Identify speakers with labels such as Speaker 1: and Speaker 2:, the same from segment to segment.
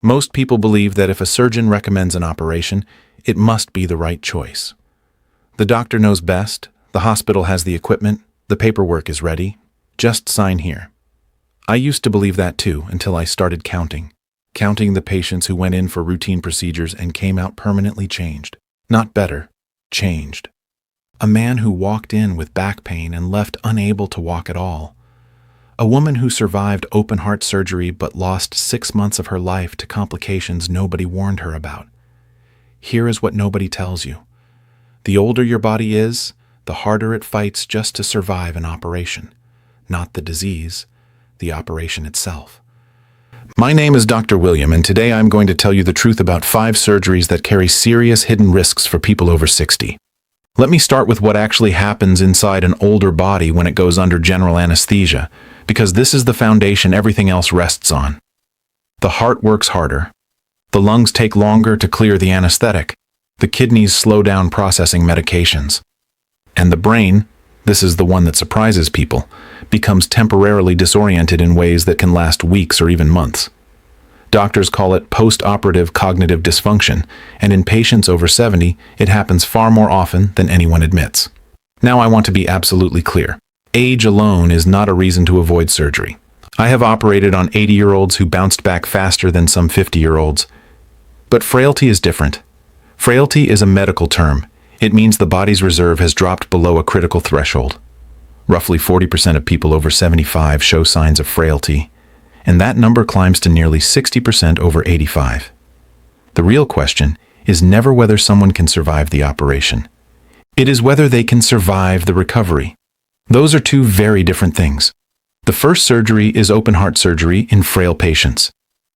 Speaker 1: Most people believe that if a surgeon recommends an operation, it must be the right choice. The doctor knows best, the hospital has the equipment, the paperwork is ready. Just sign here. I used to believe that too until I started counting the patients who went in for routine procedures and came out permanently changed. Not better, changed. A man who walked in with back pain and left unable to walk at all. A woman who survived open heart surgery but lost 6 months of her life to complications nobody warned her about. Here is what nobody tells you. The older your body is, the harder it fights just to survive an operation. Not the disease, the operation itself. My name is Dr. William, and today I'm going to tell you the truth about 5 surgeries that carry serious hidden risks for people over 60. Let me start with what actually happens inside an older body when it goes under general anesthesia, because this is the foundation everything else rests on. The heart works harder. The lungs take longer to clear the anesthetic. The kidneys slow down processing medications. And the brain, this is the one that surprises people, becomes temporarily disoriented in ways that can last weeks or even months. Doctors call it post-operative cognitive dysfunction, and in patients over 70, it happens far more often than anyone admits. Now I want to be absolutely clear. Age alone is not a reason to avoid surgery. I have operated on 80-year-olds who bounced back faster than some 50-year-olds. But frailty is different. Frailty is a medical term. It means the body's reserve has dropped below a critical threshold. Roughly 40% of people over 75 show signs of frailty, and that number climbs to nearly 60% over 85. The real question is never whether someone can survive the operation. It is whether they can survive the recovery. Those are 2 very different things. The first surgery is open heart surgery in frail patients.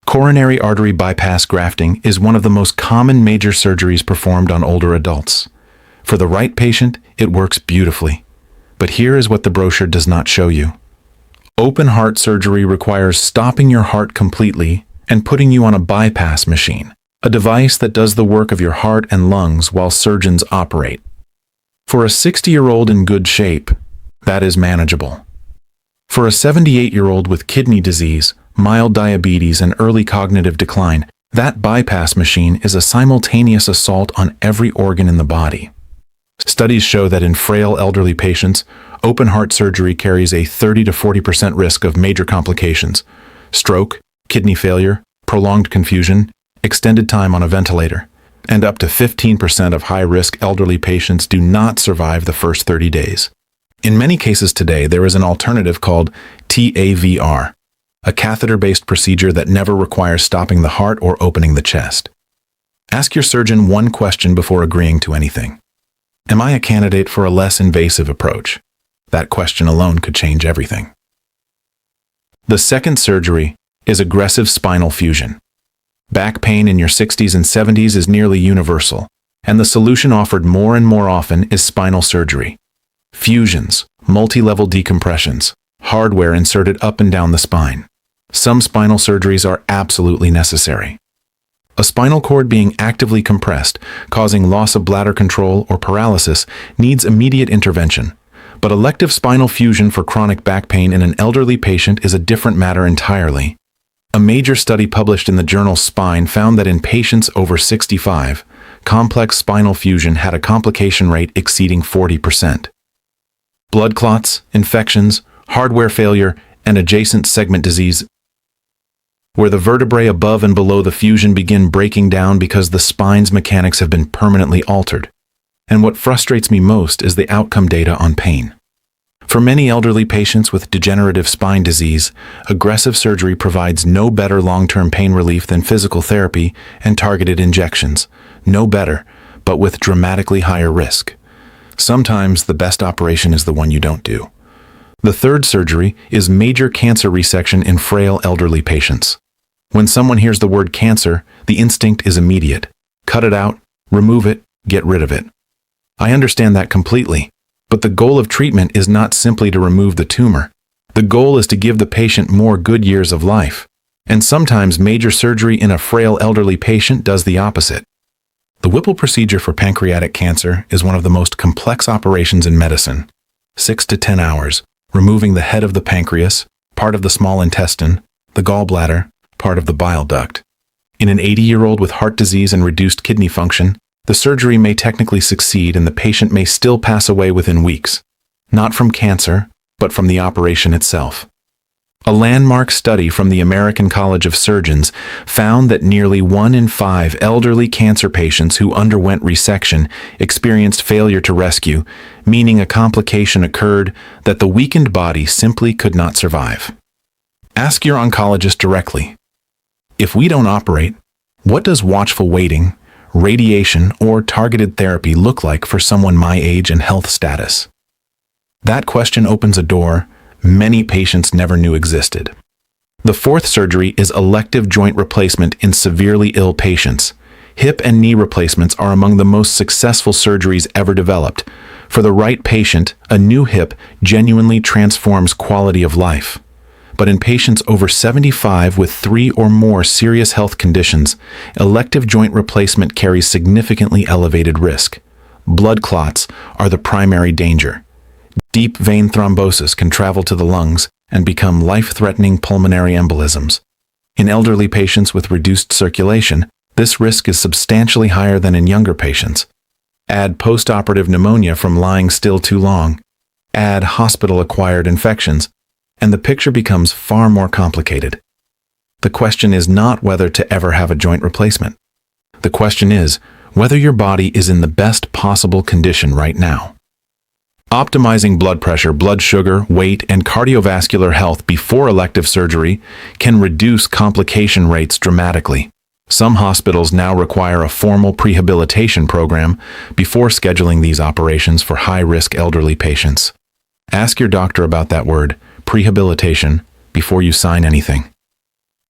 Speaker 1: Coronary artery bypass grafting is one of the most common major surgeries performed on older adults. For the right patient, it works beautifully. But here is what the brochure does not show you. Open heart surgery requires stopping your heart completely and putting you on a bypass machine, a device that does the work of your heart and lungs while surgeons operate. For a 60-year-old in good shape, that is manageable. For a 78-year-old with kidney disease, mild diabetes, and early cognitive decline, that bypass machine is a simultaneous assault on every organ in the body. Studies show that in frail elderly patients, open heart surgery carries a 30 to 40% risk of major complications: stroke, kidney failure, prolonged confusion, extended time on a ventilator, and up to 15% of high-risk elderly patients do not survive the first 30 days. In many cases today, there is an alternative called TAVR, a catheter-based procedure that never requires stopping the heart or opening the chest. Ask your surgeon one question before agreeing to anything. Am I a candidate for a less invasive approach? That question alone could change everything. The second surgery is aggressive spinal fusion. Back pain in your 60s and 70s is nearly universal, and the solution offered more and more often is spinal surgery. Fusions, multi-level decompressions, hardware inserted up and down the spine. Some spinal surgeries are absolutely necessary. A spinal cord being actively compressed, causing loss of bladder control or paralysis, needs immediate intervention. But elective spinal fusion for chronic back pain in an elderly patient is a different matter entirely. A major study published in the journal Spine found that in patients over 65, complex spinal fusion had a complication rate exceeding 40%. Blood clots, infections, hardware failure, and adjacent segment disease, where the vertebrae above and below the fusion begin breaking down because the spine's mechanics have been permanently altered. And what frustrates me most is the outcome data on pain. For many elderly patients with degenerative spine disease, aggressive surgery provides no better long-term pain relief than physical therapy and targeted injections. No better, but with dramatically higher risk. Sometimes the best operation is the one you don't do. The third surgery is major cancer resection in frail elderly patients. When someone hears the word cancer, the instinct is immediate. Cut it out, remove it, get rid of it. I understand that completely, but the goal of treatment is not simply to remove the tumor. The goal is to give the patient more good years of life. And sometimes major surgery in a frail elderly patient does the opposite. The Whipple procedure for pancreatic cancer is one of the most complex operations in medicine. 6 to 10 hours, removing the head of the pancreas, part of the small intestine, the gallbladder, part of the bile duct. In an 80-year-old with heart disease and reduced kidney function, the surgery may technically succeed and the patient may still pass away within weeks, not from cancer, but from the operation itself. A landmark study from the American College of Surgeons found that nearly 1 in 5 elderly cancer patients who underwent resection experienced failure to rescue, meaning a complication occurred that the weakened body simply could not survive. Ask your oncologist directly. If we don't operate, what does watchful waiting, radiation, or targeted therapy look like for someone my age and health status? That question opens a door many patients never knew existed. The fourth surgery is elective joint replacement in severely ill patients. Hip and knee replacements are among the most successful surgeries ever developed. For the right patient, a new hip genuinely transforms quality of life. But in patients over 75 with 3 or more serious health conditions, elective joint replacement carries significantly elevated risk. Blood clots are the primary danger. Deep vein thrombosis can travel to the lungs and become life-threatening pulmonary embolisms. In elderly patients with reduced circulation, this risk is substantially higher than in younger patients. Add postoperative pneumonia from lying still too long. Add hospital-acquired infections, and the picture becomes far more complicated. The question is not whether to ever have a joint replacement. The question is whether your body is in the best possible condition right now. Optimizing blood pressure, blood sugar, weight, and cardiovascular health before elective surgery can reduce complication rates dramatically. Some hospitals now require a formal prehabilitation program before scheduling these operations for high-risk elderly patients. Ask your doctor about that word, prehabilitation, before you sign anything.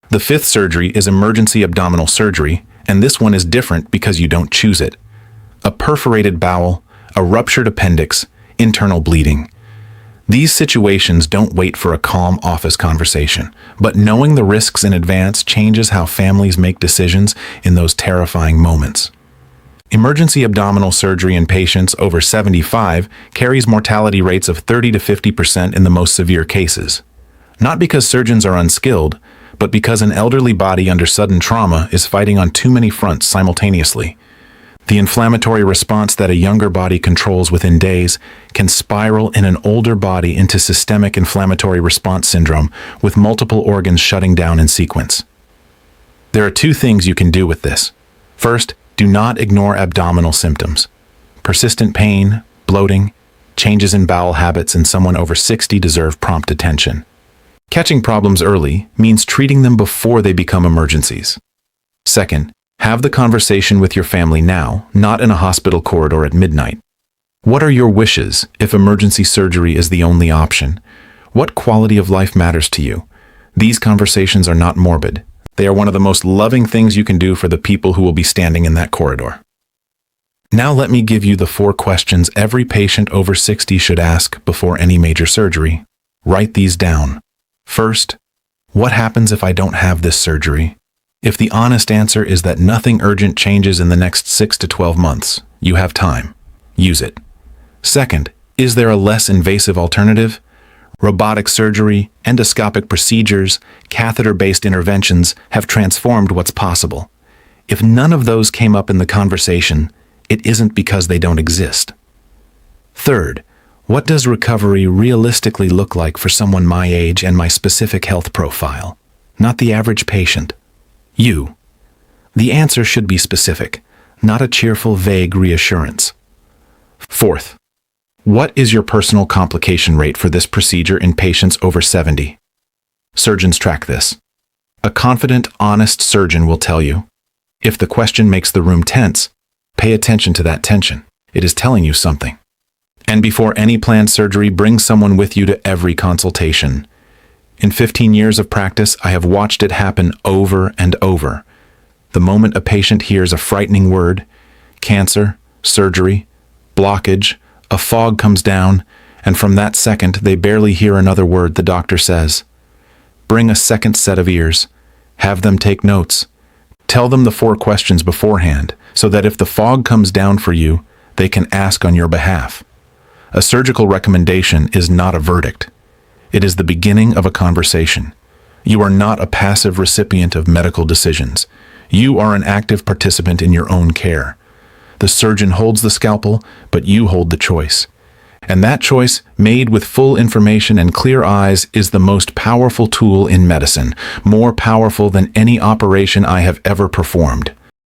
Speaker 1: The fifth surgery is emergency abdominal surgery, and this one is different because you don't choose it. A perforated bowel, a ruptured appendix, internal bleeding. These situations don't wait for a calm office conversation, but knowing the risks in advance changes how families make decisions in those terrifying moments. Emergency abdominal surgery in patients over 75 carries mortality rates of 30 to 50% in the most severe cases. Not because surgeons are unskilled, but because an elderly body under sudden trauma is fighting on too many fronts simultaneously. The inflammatory response that a younger body controls within days can spiral in an older body into systemic inflammatory response syndrome with multiple organs shutting down in sequence. There are 2 things you can do with this. First, do not ignore abdominal symptoms. Persistent pain, bloating, changes in bowel habits in someone over 60 deserve prompt attention. Catching problems early means treating them before they become emergencies. Second, have the conversation with your family now, not in a hospital corridor at midnight. What are your wishes if emergency surgery is the only option? What quality of life matters to you? These conversations are not morbid. They are one of the most loving things you can do for the people who will be standing in that corridor. Now let me give you the 4 questions every patient over 60 should ask before any major surgery. Write these down. First, what happens if I don't have this surgery? If the honest answer is that nothing urgent changes in the next 6 to 12 months, you have time. Use it. Second, is there a less invasive alternative? Robotic surgery, endoscopic procedures, catheter-based interventions have transformed what's possible. If none of those came up in the conversation, it isn't because they don't exist. Third, what does recovery realistically look like for someone my age and my specific health profile? Not the average patient. You. The answer should be specific, not a cheerful, vague reassurance. Fourth, what is your personal complication rate for this procedure in patients over 70? Surgeons track this. A confident, honest surgeon will tell you. If the question makes the room tense, pay attention to that tension. It is telling you something. And before any planned surgery, bring someone with you to every consultation. In 15 years of practice, I have watched it happen over and over. The moment a patient hears a frightening word, cancer, surgery, blockage, a fog comes down, and from that second, they barely hear another word the doctor says. Bring a second set of ears. Have them take notes. Tell them the 4 questions beforehand, so that if the fog comes down for you, they can ask on your behalf. A surgical recommendation is not a verdict. It is the beginning of a conversation. You are not a passive recipient of medical decisions. You are an active participant in your own care. The surgeon holds the scalpel, but you hold the choice. And that choice, made with full information and clear eyes, is the most powerful tool in medicine, more powerful than any operation I have ever performed.